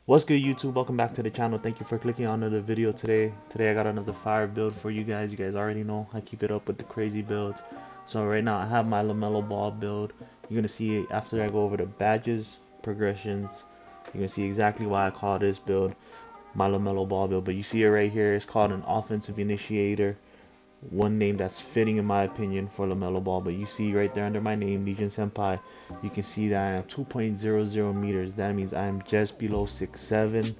What's good, YouTube? Welcome back to the channel. Thank you for clicking on another video today. Today I got another fire build for you guys. You guys already know I keep it up with the crazy builds. So right now I have my Lamelo ball build. You're gonna see after I go over the badges, progressions. You're gonna see exactly why I call this build my Lamelo ball build. But you see it right here. It's called an offensive initiator. One name that's fitting in my opinion for LaMelo Ball. But you see right there under my name, Legion Senpai, you can see that I am 2.00 meters. That means I am just below 6'7".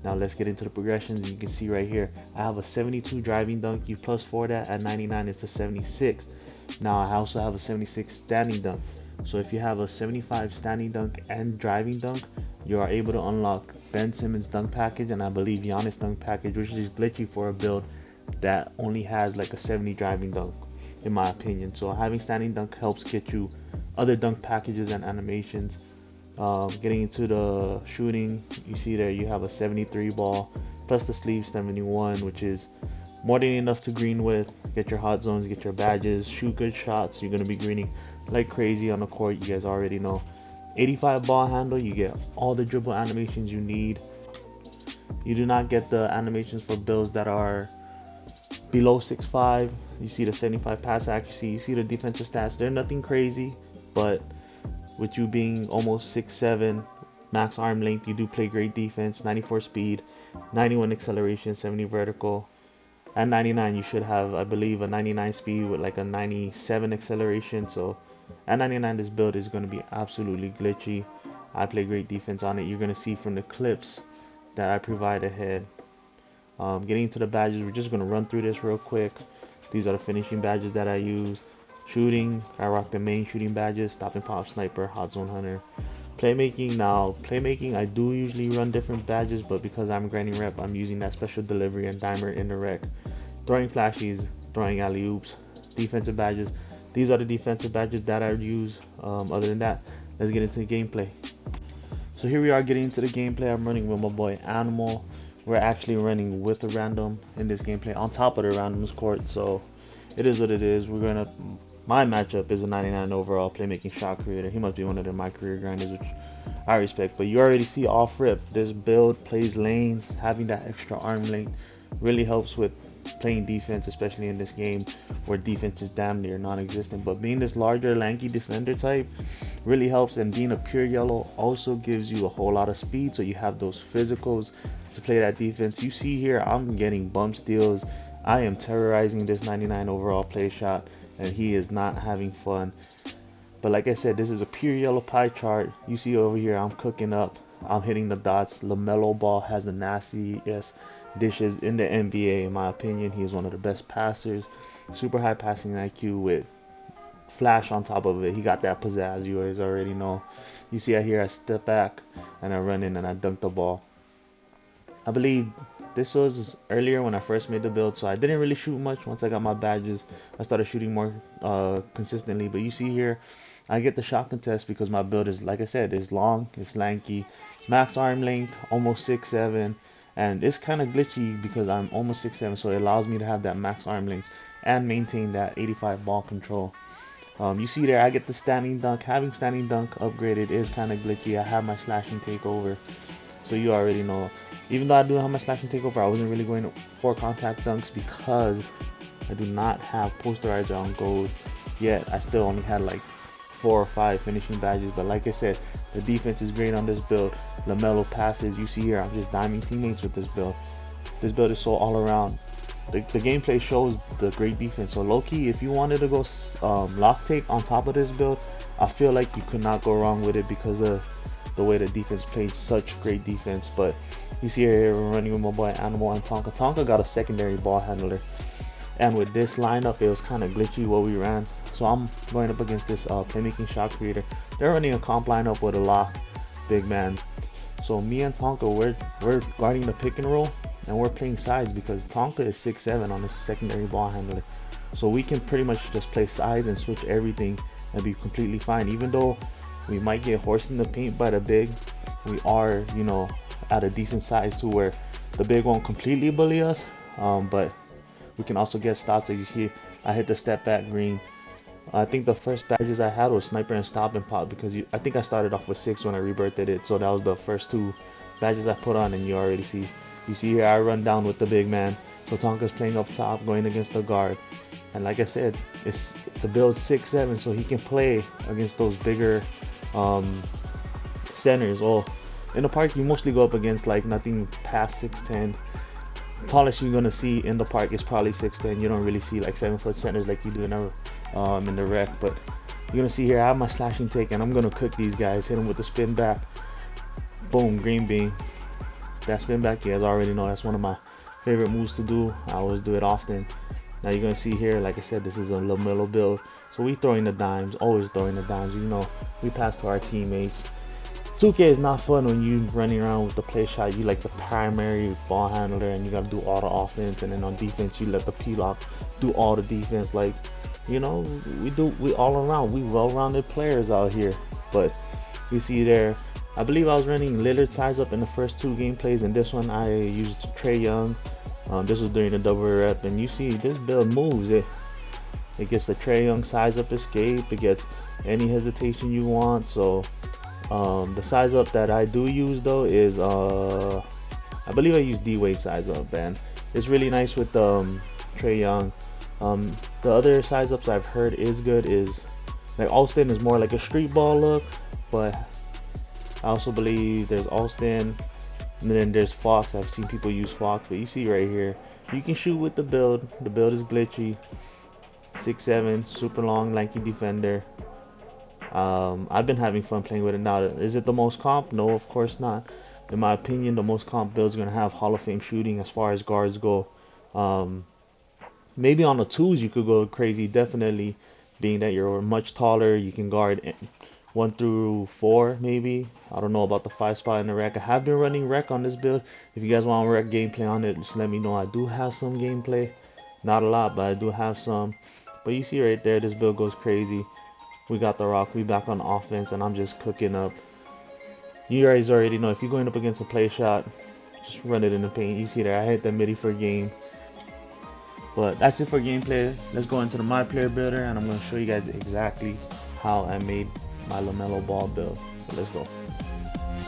Now let's get into the progressions. You can see right here, I have a 72 driving dunk. You plus 4 that at 99, it's a 76. Now I also have a 76 standing dunk. So if you have a 75 standing dunk and driving dunk, you are able to unlock Ben Simmons dunk package and I believe Giannis dunk package, which is glitchy for a build that only has like a 70 driving dunk in my opinion. So having standing dunk helps get you other dunk packages and animations. Getting into the shooting, you see there you have a 73 ball plus the sleeve 71, which is more than enough to green with. Get your hot zones, get your badges, shoot good shots. You're gonna be greening like crazy on the court, you guys already know. 85 ball handle, you get all the dribble animations you need. You do not get the animations for builds that are below 6'5". You see the 75 pass accuracy, you see the defensive stats. They're nothing crazy, but with you being almost 6'7", max arm length, you do play great defense. 94 speed, 91 acceleration, 70 vertical. At 99 you should have, I believe, a 99 speed with like a 97 acceleration. So at 99 this build is going to be absolutely glitchy. I play great defense on it. You're going to see from the clips that I provide ahead. Getting into the badges, we're just going to run through this real quick. These are the finishing badges that I use. Shooting, I rock the main shooting badges: stop and pop, sniper, hot zone hunter. Playmaking, now playmaking I do usually run different badges, but because I'm grinding rep, I'm using that special delivery and dimer in the rec. Throwing flashies, throwing alley oops. Defensive badges, these are the defensive badges that I use. Other than that, let's get into the gameplay. So here we are getting into the gameplay. I'm running with my boy Animal. We're actually running with a random in this gameplay on top of the randoms court, so it is what it is. My matchup is a 99 overall playmaking shot creator. He must be one of my career grinders, which I respect. But you already see off rip, this build plays lanes. Having that extra arm length really helps with playing defense, especially in this game where defense is damn near non-existent. But being this larger, lanky defender type really helps, and being a pure yellow also gives you a whole lot of speed, so you have those physicals to play that defense. You see here, I'm getting bump steals. I am terrorizing this 99 overall play shot, and he is not having fun. But like I said, this is a pure yellow pie chart. You see over here, I'm cooking up. I'm hitting the dots. Lamelo Ball has the nastiest dishes in the NBA, in my opinion. He is one of the best passers. Super high passing IQ with flash on top of it. He got that pizzazz, you guys already know. You see out here, I step back and I run in and I dunk the ball. I believe this was earlier when I first made the build, so I didn't really shoot much. Once I got my badges, I started shooting more consistently. But you see here, I get the shot contest because my build is, like I said, is long, it's lanky, max arm length, almost 6'7", and it's kind of glitchy because I'm almost 6'7", so it allows me to have that max arm length and maintain that 85 ball control. You see there, I get the standing dunk. Having standing dunk upgraded is kind of glitchy. I have my slashing takeover, so you already know. Even though I do have my slashing takeover, I wasn't really going for contact dunks because I do not have posterizer on gold yet. I still only had like 4 or 5 finishing badges, but like I said, the defense is great on this build. Lamelo passes, you see here, I'm just diming teammates with this build. This build is so all around. The gameplay shows the great defense. So low-key, if you wanted to go lock take on top of this build, I feel like you could not go wrong with it because of the way the defense played such great defense. But you see here, we're running with my boy Animal and Tonka. Tonka got a secondary ball handler, and with this lineup, it was kind of glitchy what we ran. So I'm going up against this playmaking shot creator. They're running a comp lineup with a lock big man. So me and Tonka, we're guarding the pick and roll, and we're playing sides because Tonka is 6'7" on his secondary ball handler. So we can pretty much just play sides and switch everything and be completely fine. Even though we might get horsed in the paint by the big, we are, you know, at a decent size to where the big won't completely bully us. But we can also get stops. As you see, I hit the step back green. I think the first badges I had was sniper and stop and pop because I think I started off with 6 when I rebirthed it, so that was the first 2 badges I put on, and you already see. You see here, I run down with the big man. So Tonka's playing up top, going against the guard. And like I said, it's the build's 6'7", so he can play against those bigger centers. Well, in the park, you mostly go up against like nothing past 6'10". Tallest you're gonna see in the park is probably 6'10". You don't really see like 7-foot centers like you do in the rec. But you're gonna see here, I have my slashing take, and I'm gonna cook these guys. Hit them with the spin back. Boom, green bean. That spin back, you guys already know that's one of my favorite moves to do. I always do it often. Now you're gonna see here, like I said, this is a Lamelo build, so we throwing the dimes, always throwing the dimes. You know, we pass to our teammates. 2K is not fun when you running around with the play shot. You like the primary ball handler, and you gotta do all the offense, and then on defense you let the P-lock do all the defense. Like, you know, we all around, we well-rounded players out here. But you see there, I believe I was running Lillard size up in the first 2 gameplays, and this one I used Trae Young. This was during the double rep, and you see this build moves. It gets the Trae Young size up escape. It gets any hesitation you want. So the size up that I do use though is I believe I use D-Wade size up, and it's really nice with Trae Young. The other size ups I've heard is good is like Alston is more like a street ball look, but I also believe there's Alston. And then there's Fox. I've seen people use Fox, but you see right here, you can shoot with the build. The build is glitchy. 6'7", super long, lanky defender. I've been having fun playing with it. Now, is it the most comp? No, of course not. In my opinion, the most comp build is going to have Hall of Fame shooting as far as guards go. Maybe on the twos you could go crazy, definitely, being that you're much taller. You can guard 1 through 4 maybe. I don't know about the 5 spot in the rec. I have been running rec on this build. If you guys want rec gameplay on it, just let me know. I do have some gameplay, not a lot, but I do have some. But you see right there, this build goes crazy. We got the rock, we back on offense, and I'm just cooking up. You guys already know, if you're going up against a play shot, just run it in the paint. You see there, I hit the midi for game. But that's it for gameplay. Let's go into the My Player Builder, and I'm going to show you guys exactly how I made my Lamelo ball build. So let's go.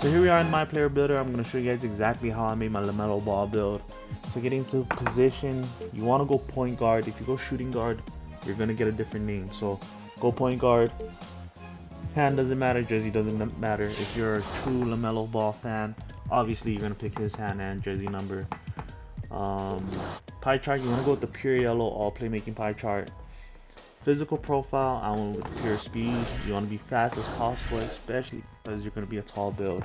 So here we are in My Player Builder. I'm going to show you guys exactly how I made my Lamelo ball build. So getting to position, you want to go point guard. If you go shooting guard, you're going to get a different name. So go point guard. Hand doesn't matter, jersey doesn't matter. If you're a true Lamelo ball fan, obviously you're going to pick his hand and jersey number. Pie chart, you want to go with the pure yellow all playmaking pie chart. Physical profile, I went with pure speed. You want to be fast as possible, especially because you're going to be a tall build.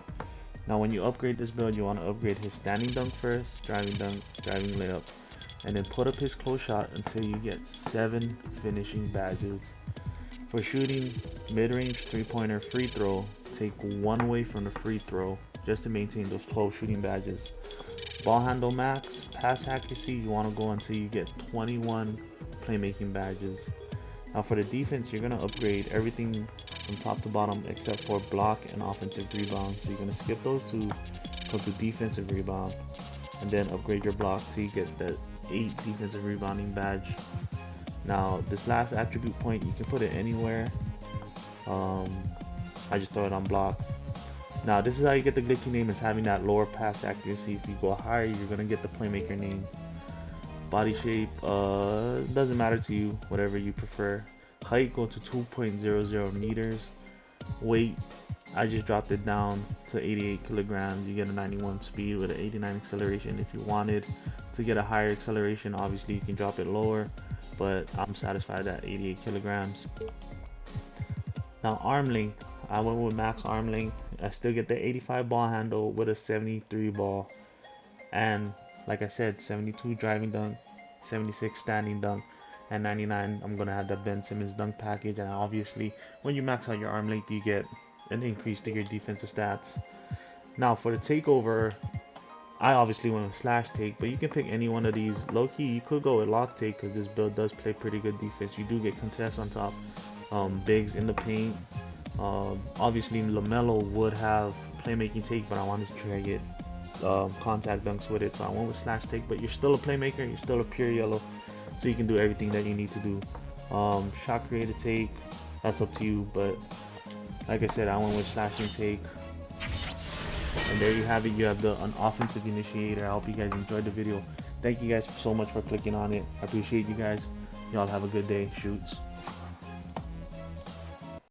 Now when you upgrade this build, you want to upgrade his standing dunk first, driving dunk, driving layup, and then put up his close shot until you get 7 finishing badges. For shooting, mid-range, 3-pointer, free throw, take 1 away from the free throw just to maintain those 12 shooting badges. Ball handle max, pass accuracy, you want to go until you get 21 playmaking badges. Now for the defense, you're going to upgrade everything from top to bottom except for block and offensive rebound. So you're going to skip those 2, go to defensive rebound, and then upgrade your block till you get the 8 defensive rebounding badge. Now this last attribute point, you can put it anywhere. I just throw it on block. Now this is how you get the glitchy name, is having that lower pass accuracy. If you go higher, you're going to get the playmaker name. Body shape, doesn't matter to you, whatever you prefer. Height, go to 2.00 meters. Weight, I just dropped it down to 88 kilograms. You get a 91 speed with an 89 acceleration. If you wanted to get a higher acceleration, obviously you can drop it lower, but I'm satisfied at 88 kilograms. Now arm length, I went with max arm length. I still get the 85 ball handle with a 73 ball, and like I said, 72 driving dunk, 76 standing dunk, and 99 I'm gonna have that Ben Simmons dunk package. And obviously when you max out your arm length, you get an increase to your defensive stats. Now for the takeover, I obviously went with slash take, but you can pick any one of these. Low key, you could go with lock take because this build does play pretty good defense. You do get contests on top, bigs in the paint. Obviously Lamelo would have playmaking take, but I wanted to try to get contact dunks with it, so I went with slash take. But you're still a playmaker, you're still a pure yellow, so you can do everything that you need to do. Shot creator take, that's up to you, but like I said, I went with slashing take. And there you have it. You have an offensive initiator. I hope you guys enjoyed the video. Thank you guys so much for clicking on it. I appreciate you guys. Y'all have a good day. Shoots.